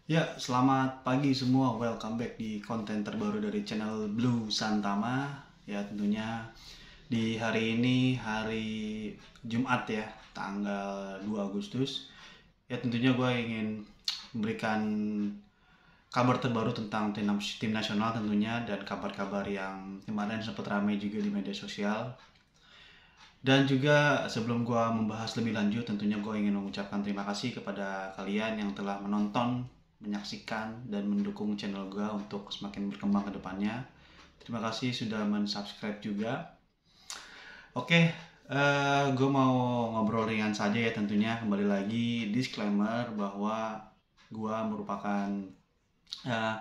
Ya, selamat pagi semua. Welcome back di konten terbaru dari channel Blue Santama. Ya, tentunya di hari ini hari Jumat ya, tanggal 2 Agustus. Ya, tentunya gue ingin memberikan kabar terbaru tentang tim nasional tentunya dan kabar-kabar yang kemarin sempat ramai juga di media sosial. Dan juga sebelum gue membahas lebih lanjut, tentunya gue ingin mengucapkan terima kasih kepada kalian yang telah menonton, menyaksikan, dan mendukung channel gue untuk semakin berkembang ke depannya. Terima kasih sudah mensubscribe juga. Oke, gue mau ngobrol ringan saja ya tentunya. Kembali lagi disclaimer bahwa gue merupakan eh,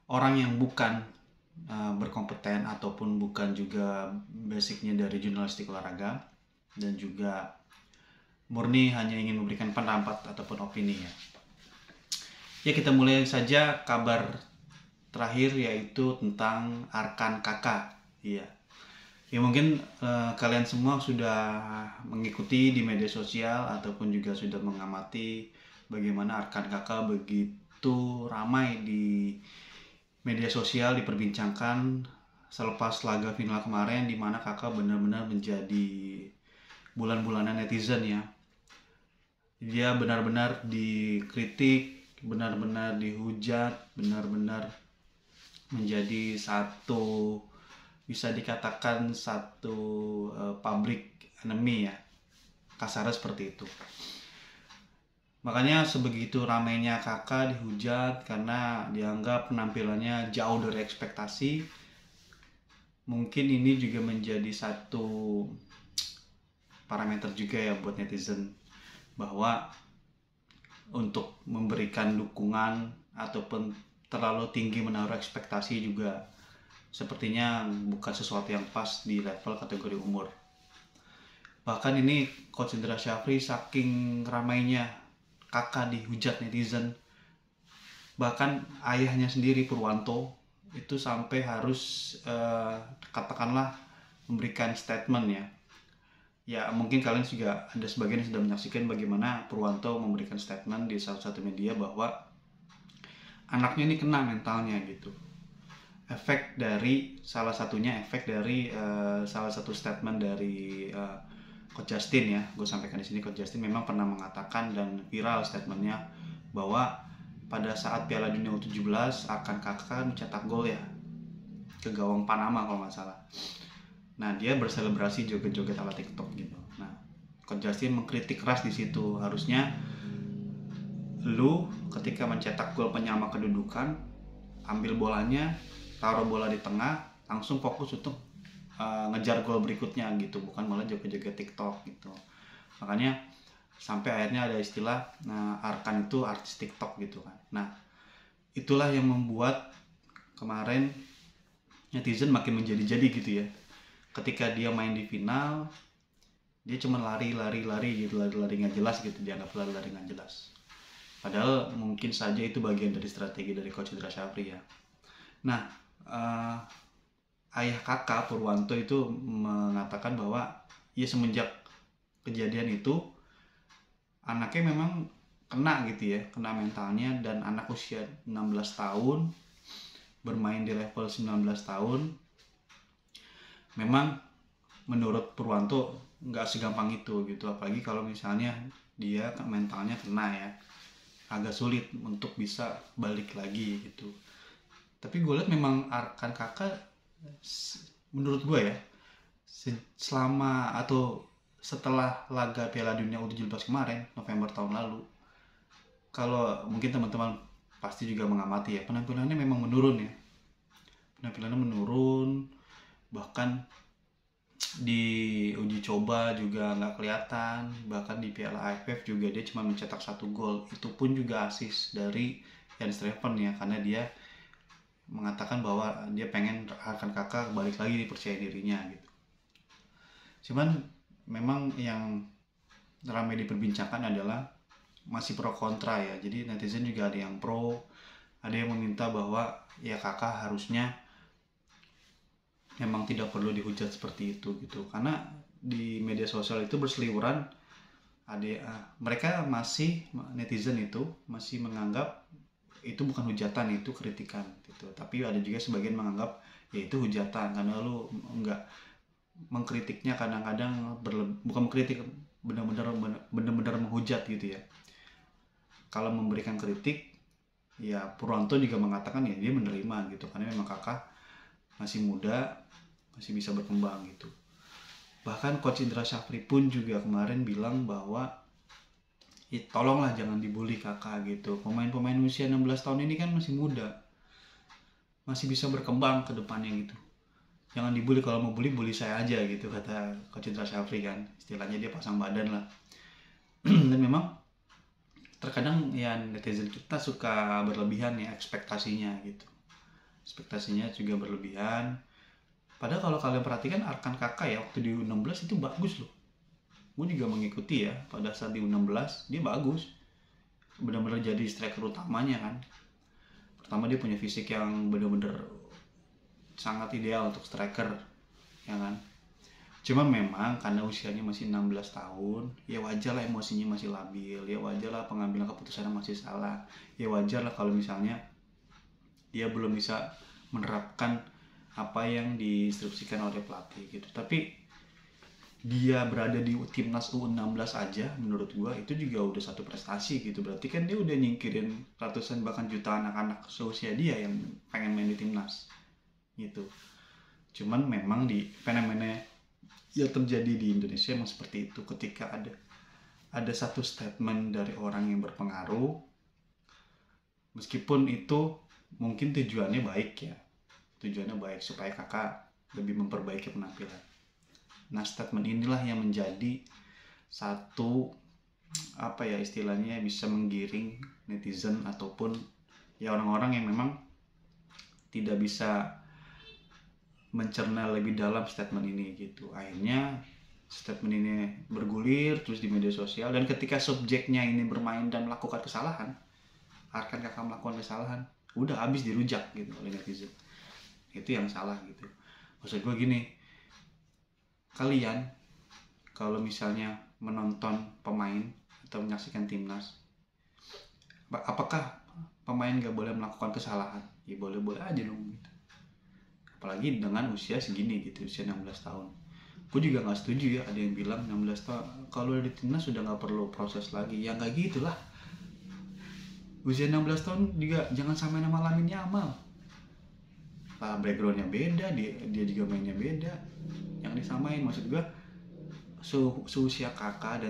orang yang bukan berkompeten ataupun bukan juga basicnya dari jurnalistik olahraga, dan juga murni hanya ingin memberikan pendapat ataupun opini ya. Ya, kita mulai saja kabar terakhir yaitu tentang Arkan Kakak. Iya. Ya mungkin kalian semua sudah mengikuti di media sosial ataupun juga sudah mengamati bagaimana Arkan Kakak begitu ramai di media sosial, diperbincangkan selepas laga final kemarin, di mana Kakak benar-benar menjadi bulan-bulanan netizen ya. Dia benar-benar dikritik, benar-benar dihujat, benar-benar menjadi satu, bisa dikatakan satu public enemy ya, kasarnya seperti itu. Makanya sebegitu ramainya Kakak dihujat karena dianggap penampilannya jauh dari ekspektasi. Mungkin ini juga menjadi satu parameter juga ya buat netizen, bahwa untuk memberikan dukungan ataupun terlalu tinggi menaruh ekspektasi juga sepertinya bukan sesuatu yang pas di level kategori umur. Bahkan ini Coach Indra Syafri saking ramainya Kakak dihujat netizen, bahkan ayahnya sendiri Purwanto itu sampai harus katakanlah memberikan statement ya. Ya mungkin kalian juga ada sebagian yang sudah menyaksikan bagaimana Purwanto memberikan statement di salah satu media bahwa anaknya ini kena mentalnya gitu. Efek dari salah satunya salah satu statement dari Coach Justin ya, gue sampaikan di sini. Coach Justin memang pernah mengatakan dan viral statementnya bahwa pada saat Piala Dunia U17 akan Kakak mencetak gol ya ke gawang Panama kalau nggak salah. Nah, dia berselebrasi joget-joget ala TikTok gitu. Nah, Coach Justin mengkritik keras di situ. Harusnya lu ketika mencetak gol penyama kedudukan, ambil bolanya, taruh bola di tengah, langsung fokus untuk ngejar gol berikutnya gitu, bukan malah joget-joget TikTok gitu. Makanya sampai akhirnya ada istilah, nah, Arkan itu artis TikTok gitu kan. Nah, itulah yang membuat kemarin netizen makin menjadi-jadi gitu ya. Ketika dia main di final, dia cuma lari gitu, lari nggak jelas gitu, dianggap lari nggak jelas. Padahal mungkin saja itu bagian dari strategi dari Coach Indra Syafri ya. Nah, ayah Kakak Purwanto itu mengatakan bahwa ya semenjak kejadian itu anaknya memang kena gitu ya, kena mentalnya, dan anak usia 16 tahun bermain di level 19 tahun memang menurut Purwanto nggak segampang itu gitu, apalagi kalau misalnya dia mentalnya kena ya, agak sulit untuk bisa balik lagi gitu. Tapi gue lihat memang Arkan Kakak, menurut gue ya, selama atau setelah laga Piala Dunia U17 kemarin November tahun lalu, kalau mungkin teman-teman pasti juga mengamati ya, penampilannya memang menurun ya, penampilannya menurun. Bahkan di uji coba juga nggak kelihatan, bahkan di Piala AFF juga dia cuma mencetak 1 gol, itu pun juga asis dari Jan Streven ya, karena dia mengatakan bahwa dia pengen Arkan Kakak balik lagi dipercaya dirinya gitu. Cuman memang yang ramai diperbincangkan adalah masih pro kontra ya. Jadi netizen juga ada yang pro, ada yang meminta bahwa ya Kakak harusnya memang tidak perlu dihujat seperti itu gitu, karena di media sosial itu berseliweran ada mereka masih, netizen itu masih menganggap itu bukan hujatan, itu kritikan gitu. Tapi ada juga sebagian menganggap ya itu hujatan karena lu nggak mengkritiknya, kadang-kadang bukan mengkritik, benar-benar menghujat gitu ya. Kalau memberikan kritik ya Purwanto juga mengatakan ya dia menerima gitu, karena memang kakak masih muda, masih bisa berkembang gitu. Bahkan Coach Indra Syafri pun juga kemarin bilang bahwa ya, tolonglah jangan dibully kakak gitu. Pemain-pemain usia 16 tahun ini kan masih muda, masih bisa berkembang ke depannya gitu. Jangan dibully, kalau mau bully saya aja gitu, kata Coach Indra Syafri kan. Istilahnya dia pasang badan lah. Dan memang terkadang ya netizen kita suka berlebihan ya ekspektasinya gitu. Ekspektasinya juga berlebihan. Padahal kalau kalian perhatikan Arkan Kakak ya waktu di U16 itu bagus loh. Gue juga mengikuti ya pada saat di U16 dia bagus. Benar-benar jadi striker utamanya kan. Pertama dia punya fisik yang benar-benar sangat ideal untuk striker ya kan. Cuma memang karena usianya masih 16 tahun, ya wajar lah emosinya masih labil, ya wajar lah pengambilan keputusannya masih salah, ya wajar lah kalau misalnya dia belum bisa menerapkan apa yang diinstruksikan oleh pelatih gitu. Tapi dia berada di timnas U16 aja menurut gua itu juga udah satu prestasi gitu. Berarti kan dia udah nyingkirin ratusan bahkan jutaan anak-anak seusia dia yang pengen main di timnas gitu. Cuman memang di fenomena yang terjadi di Indonesia emang seperti itu, ketika ada satu statement dari orang yang berpengaruh, meskipun itu mungkin tujuannya baik ya, tujuannya baik supaya kakak lebih memperbaiki penampilan. Nah statement inilah yang menjadi satu apa ya istilahnya bisa menggiring netizen ataupun ya orang-orang yang memang tidak bisa mencerna lebih dalam statement ini gitu. Akhirnya statement ini bergulir terus di media sosial, dan ketika subjeknya ini bermain dan melakukan kesalahan, Arkan Kakak melakukan kesalahan, udah habis dirujak gitu oleh netizen. Itu yang salah gitu. Maksud gue gini, kalian kalau misalnya menonton pemain atau menyaksikan timnas, apakah pemain gak boleh melakukan kesalahan? Ya boleh-boleh aja dong gitu. Apalagi dengan usia segini gitu, usia 16 tahun. Gue juga gak setuju ya, ada yang bilang 16 tahun kalau di timnas sudah gak perlu proses lagi. Ya gak gitulah. Usia 16 tahun juga jangan sampai nama Lamine Yamal. Lah backgroundnya beda, dia juga mainnya beda. Yang disamain, maksud gue seusia kakak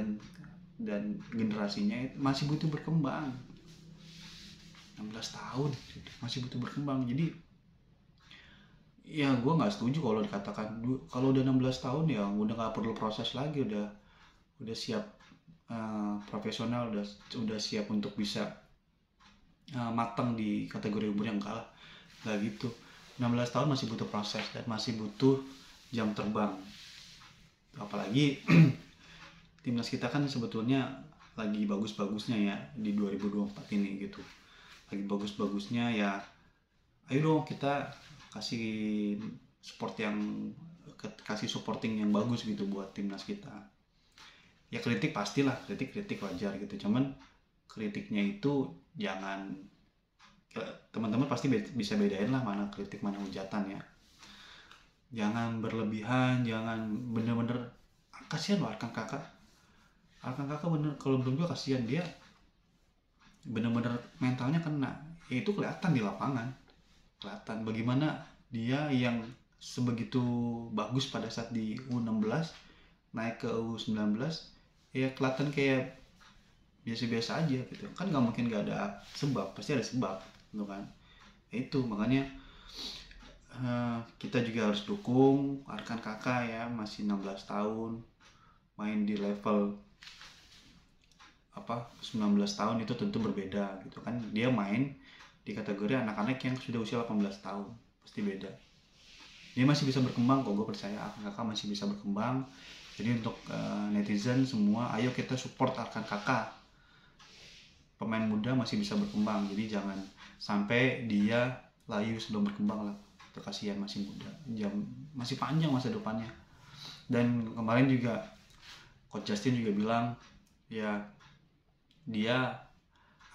dan generasinya masih butuh berkembang. 16 tahun masih butuh berkembang. Jadi ya gue nggak setuju kalau dikatakan kalau udah 16 tahun ya udah nggak perlu proses lagi, udah siap profesional, udah siap untuk bisa matang di kategori umur yang kalah. Nggak gitu, 16 tahun masih butuh proses dan masih butuh jam terbang. Apalagi timnas kita kan sebetulnya lagi bagus-bagusnya ya di 2024 ini gitu, lagi bagus-bagusnya ya. Ayo dong kita kasih supporting yang bagus gitu buat timnas kita. Ya kritik pastilah, kritik wajar gitu, cuman kritiknya itu jangan, teman-teman pasti bisa bedain lah mana kritik mana hujatan ya. Jangan berlebihan, jangan bener-bener kasihan loh Arkan Kakak bener, kalau menurut gue kasihan, dia bener-bener mentalnya kena. Ya itu kelihatan di lapangan, kelihatan bagaimana dia yang sebegitu bagus pada saat di U16 naik ke U19 ya kelihatan kayak biasa-biasa aja gitu kan. Nggak mungkin nggak ada sebab, pasti ada sebab gitu kan. Itu makanya kita juga harus dukung Arkan Kakak ya, masih 16 tahun main di level 19 tahun itu tentu berbeda gitu kan. Dia main di kategori anak-anak yang sudah usia 18 tahun, pasti beda. Dia masih bisa berkembang kok, gue percaya Arkan Kakak masih bisa berkembang. Jadi untuk netizen semua, ayo kita support Arkan Kakak. Pemain muda masih bisa berkembang, jadi jangan sampai dia layu sebelum berkembang lah. Kasihan, masih muda, masih panjang masa depannya. Dan kemarin juga Coach Justin juga bilang ya dia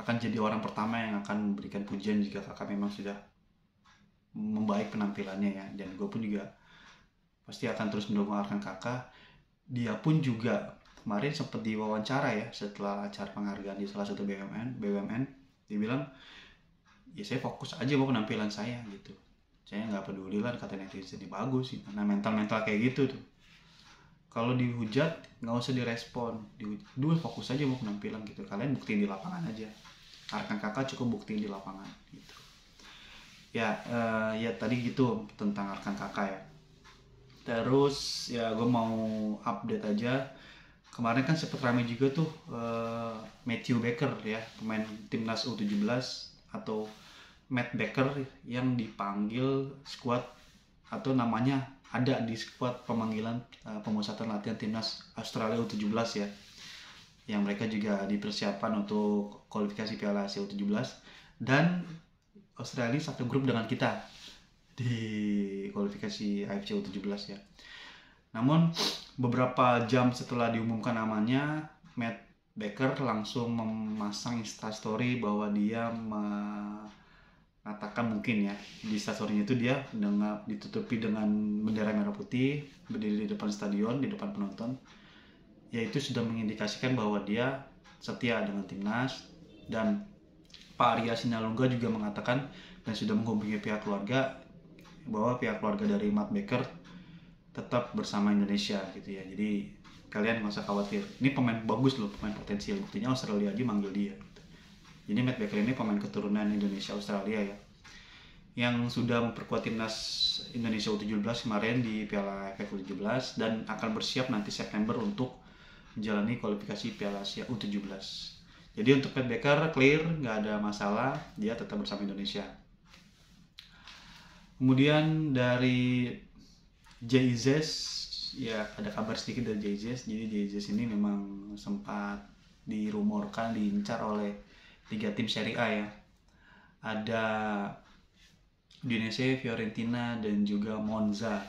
akan jadi orang pertama yang akan memberikan pujian jika kakak memang sudah membaik penampilannya ya. Dan gue pun juga pasti akan terus mendukung kakak. Dia pun juga kemarin sempat diwawancara ya setelah acara penghargaan di salah satu BUMN, dia bilang ya saya fokus aja mau penampilan saya gitu, saya nggak peduli lah kata netizen, ini bagus sih. Nah mental kayak gitu tuh, kalau dihujat nggak usah direspon, dua fokus aja mau penampilan gitu, kalian buktiin di lapangan aja, rekan kakak cukup buktiin di lapangan gitu ya. Ya tadi gitu tentang rekan kakak ya. Terus ya gue mau update aja, kemarin kan sempet rame juga tuh Matthew Baker ya, pemain timnas U17 atau Matt Baker yang dipanggil squad atau namanya ada di squad pemanggilan pemusatan latihan timnas Australia U17 ya, yang mereka juga dipersiapkan untuk kualifikasi Piala Asia U17, dan Australia satu grup dengan kita di kualifikasi AFC U17 ya. Namun beberapa jam setelah diumumkan namanya, Matt Baker langsung memasang Instastory bahwa dia mengatakan mungkin ya, di instastorynya itu dia ditutupi dengan bendera merah putih, berdiri di depan stadion, di depan penonton, yaitu sudah mengindikasikan bahwa dia setia dengan timnas. Dan Pak Arya Sinalungga juga mengatakan dan sudah menghubungi pihak keluarga bahwa pihak keluarga dari Matt Baker tetap bersama Indonesia gitu ya. Jadi kalian nggak usah khawatir, ini pemain bagus loh, pemain potensial, buktinya Australia aja manggil dia gitu. Jadi Matt Baker ini pemain keturunan Indonesia Australia ya, yang sudah memperkuat timnas Indonesia U17 kemarin di Piala AFF U17 dan akan bersiap nanti September untuk menjalani kualifikasi Piala Asia U17. Jadi untuk Matt Baker clear, nggak ada masalah, dia tetap bersama Indonesia. Kemudian dari Jay-Z ya, ada kabar sedikit dari Jay-Z. Jadi Jay-Z ini memang sempat dirumorkan diincar oleh 3 tim Serie A ya. Ada Udinese, Fiorentina, dan juga Monza.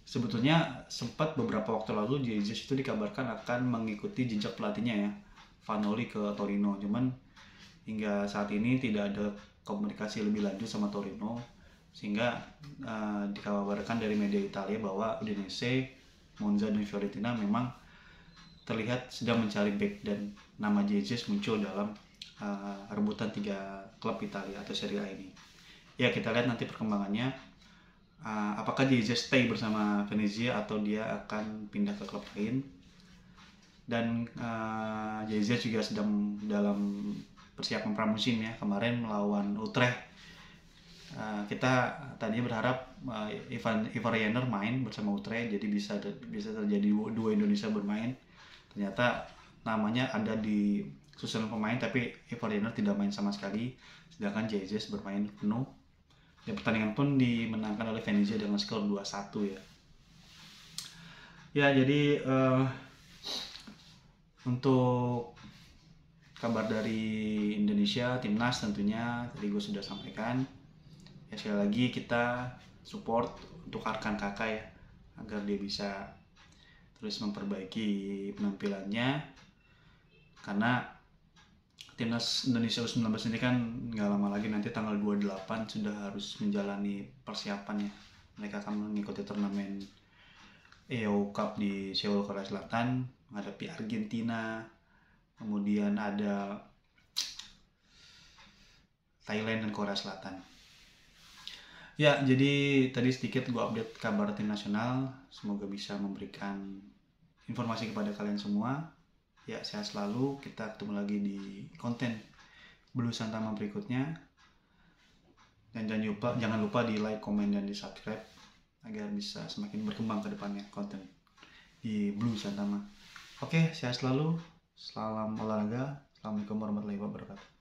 Sebetulnya sempat beberapa waktu lalu Jay-Z itu dikabarkan akan mengikuti jejak pelatihnya ya, Vanoli ke Torino. Cuman hingga saat ini tidak ada komunikasi lebih lanjut sama Torino, sehingga dikabarkan dari media Italia bahwa Udinese, Monza, dan Fiorentina memang terlihat sedang mencari back, dan nama Jay-Z muncul dalam rebutan 3 klub Italia atau Serie A ini. Ya kita lihat nanti perkembangannya, apakah Jay-Z stay bersama Venezia atau dia akan pindah ke klub lain. Dan Jay-Z juga sedang dalam persiapan pramusim ya, kemarin melawan Utrecht. Kita tadinya berharap Ivan Reiner main bersama Utrecht, jadi bisa terjadi dua Indonesia bermain. Ternyata namanya ada di susunan pemain, tapi Ivan Reiner tidak main sama sekali, sedangkan Jay-Z bermain penuh. Dan pertandingan pun dimenangkan oleh Venezia dengan skor 2-1 ya. Ya jadi untuk kabar dari Indonesia timnas tentunya tadi gue sudah sampaikan. Ya sekali lagi kita support untuk rekan kakak ya, agar dia bisa terus memperbaiki penampilannya, karena timnas Indonesia U19 ini kan nggak lama lagi, nanti tanggal 28 sudah harus menjalani persiapannya. Mereka akan mengikuti turnamen EO Cup di Seoul, Korea Selatan, menghadapi Argentina, kemudian ada Thailand dan Korea Selatan. Ya, jadi tadi sedikit gue update kabar tim nasional. Semoga bisa memberikan informasi kepada kalian semua. Ya, sehat selalu. Kita ketemu lagi di konten Blue Santama berikutnya. Dan jangan lupa di like, komen, dan di subscribe agar bisa semakin berkembang ke depannya konten di Blue Santama. Oke, sehat selalu. Salam olahraga. Assalamualaikum warahmatullahi wabarakatuh.